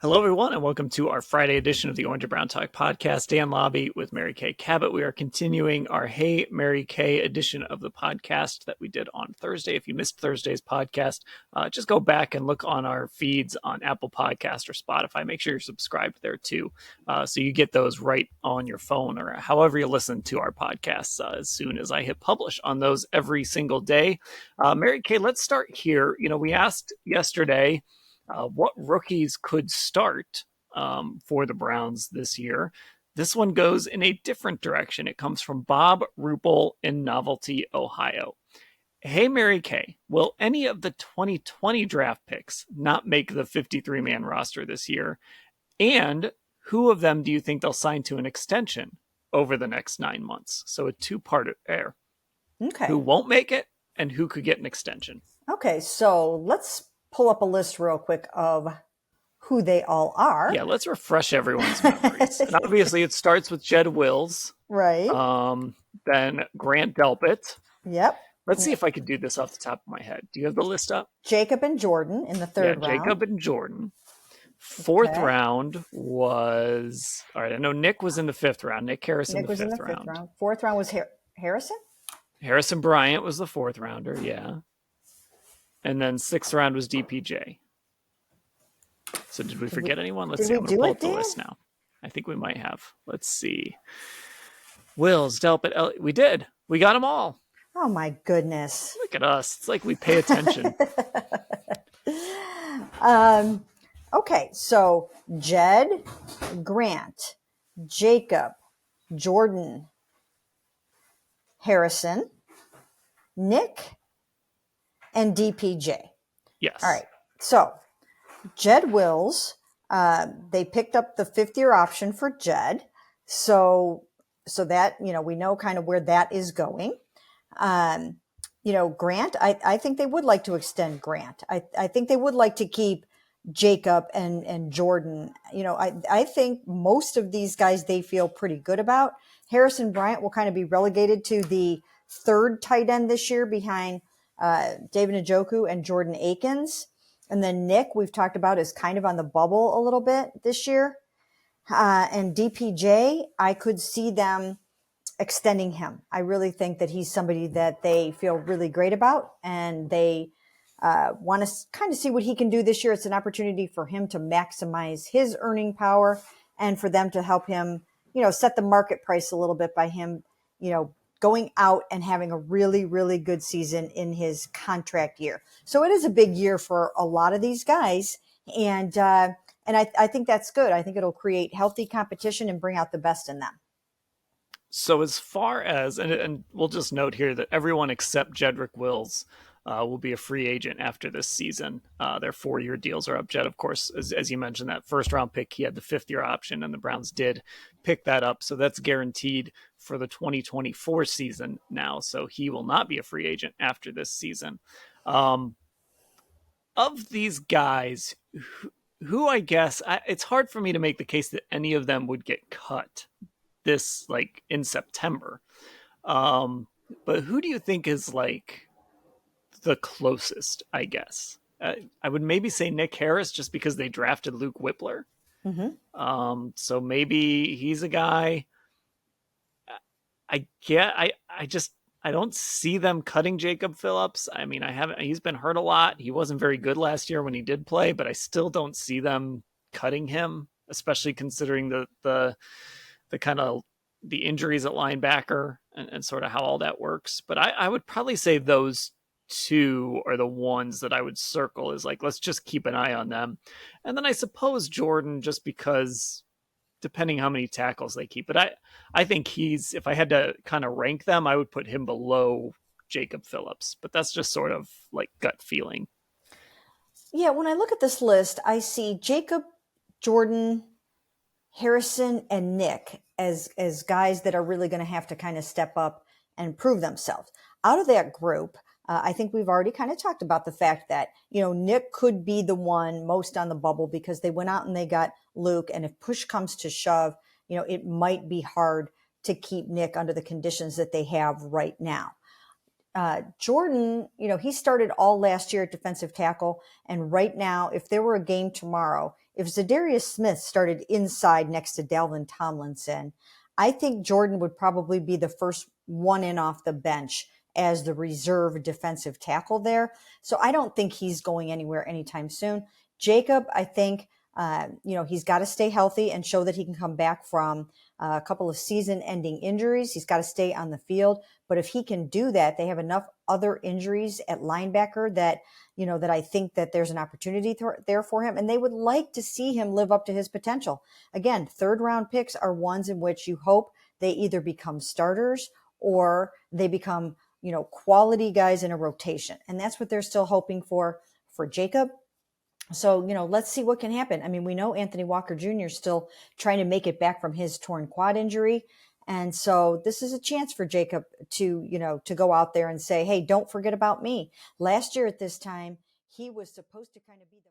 Hello, everyone, and welcome to our Friday edition of the Orange and Brown Talk podcast. Dan Labbe with Mary Kay Cabot. We are continuing our Hey, Mary Kay edition of the podcast that we did on Thursday. If you missed Thursday's podcast, just go back and look on our feeds on Apple Podcast or Spotify. Make sure you're subscribed there too, so you get those right on your phone or however you listen to our podcasts as soon as I hit publish on those every single day. Mary Kay, let's start here. We asked yesterday what rookies could start for the Browns this year. This one goes in a different direction. It comes from Bob Rupel in Novelty, Ohio. Hey, Mary Kay, will any of the 2020 draft picks not make the 53-man roster this year? And who of them do you think they'll sign to an extension over the next 9 months? So a two-part there. Okay. Who won't make it and who could get an extension? Okay, so let's pull up a list real quick of who they all are. Yeah, let's refresh everyone's memories. And obviously, it starts with Jed Wills. Right. Then Grant Delpit. Yep. Let's see if I could do this off the top of my head. Do you have the list up? Jacob and Jordan in the third round. Jacob and Jordan. Fourth round was... All right, I know Nick was in the fifth round. Nick Harrison in the fifth round. Fourth round was Harrison? Harrison Bryant was the fourth rounder, yeah. And then sixth round was DPJ. So did we forget anyone? Let's see. I'm going to pull up the list now. I think we might have. Let's see. Wills, Delpit, we did. We got them all. Oh, my goodness. Look at us. It's like we pay attention. Okay, so Jed, Grant, Jacob, Jordan, Harrison, Nick, and DPJ. Yes. All right. So Jed Wills, they picked up the fifth-year option for Jed. So that, we know kind of where that is going. Grant, I think they would like to extend Grant. I think they would like to keep Jacob and Jordan. I think most of these guys they feel pretty good about. Harrison Bryant will kind of be relegated to the third tight end this year behind David Njoku and Jordan Akins. And then Nick, we've talked about, is kind of on the bubble a little bit this year. And DPJ, I could see them extending him. I really think that he's somebody that they feel really great about, and they want to kind of see what he can do this year. It's an opportunity for him to maximize his earning power and for them to help him, set the market price a little bit by him, going out and having a really, really good season in his contract year. So it is a big year for a lot of these guys. And I think that's good. I think it'll create healthy competition and bring out the best in them. So as far as, and we'll just note here that everyone except Jedrick Wills will be a free agent after this season. Their 4-year deals are up. Jed, of course, as you mentioned, that first round pick, he had the 5th-year option, and the Browns did pick that up. So that's guaranteed for the 2024 season now. So he will not be a free agent after this season. Of these guys, who I guess, it's hard for me to make the case that any of them would get cut this in September. But who do you think is the closest, I guess? I would maybe say Nick Harris just because they drafted Luke Whippler. Mm-hmm. So maybe he's a guy. I don't see them cutting Jacob Phillips. I mean, he's been hurt a lot. He wasn't very good last year when he did play, but I still don't see them cutting him, especially considering the kind of the injuries at linebacker and sort of how all that works. But I would probably say those two are the ones that I would circle as let's just keep an eye on them. And then I suppose Jordan, just because depending how many tackles they keep. But I think if I had to kind of rank them, I would put him below Jacob Phillips. But that's just sort of gut feeling. Yeah, when I look at this list, I see Jacob, Jordan, Harrison, and Nick as guys that are really going to have to kind of step up and prove themselves. Out of that group, I think we've already kind of talked about the fact that, Nick could be the one most on the bubble because they went out and they got Luke. And if push comes to shove, it might be hard to keep Nick under the conditions that they have right now. Jordan, he started all last year at defensive tackle. And right now, if there were a game tomorrow, if Zadarius Smith started inside next to Dalvin Tomlinson, I think Jordan would probably be the first one in off the bench as the reserve defensive tackle there. So I don't think he's going anywhere anytime soon. Jacob, I think, he's got to stay healthy and show that he can come back from a couple of season ending injuries. He's got to stay on the field. But if he can do that, they have enough other injuries at linebacker that, that I think that there's an opportunity there for him. And they would like to see him live up to his potential. Again, third round picks are ones in which you hope they either become starters or they become, quality guys in a rotation. And that's what they're still hoping for Jacob. So, let's see what can happen. I mean, we know Anthony Walker Jr. is still trying to make it back from his torn quad injury. And so this is a chance for Jacob to go out there and say, hey, don't forget about me. Last year at this time, he was supposed to kind of be the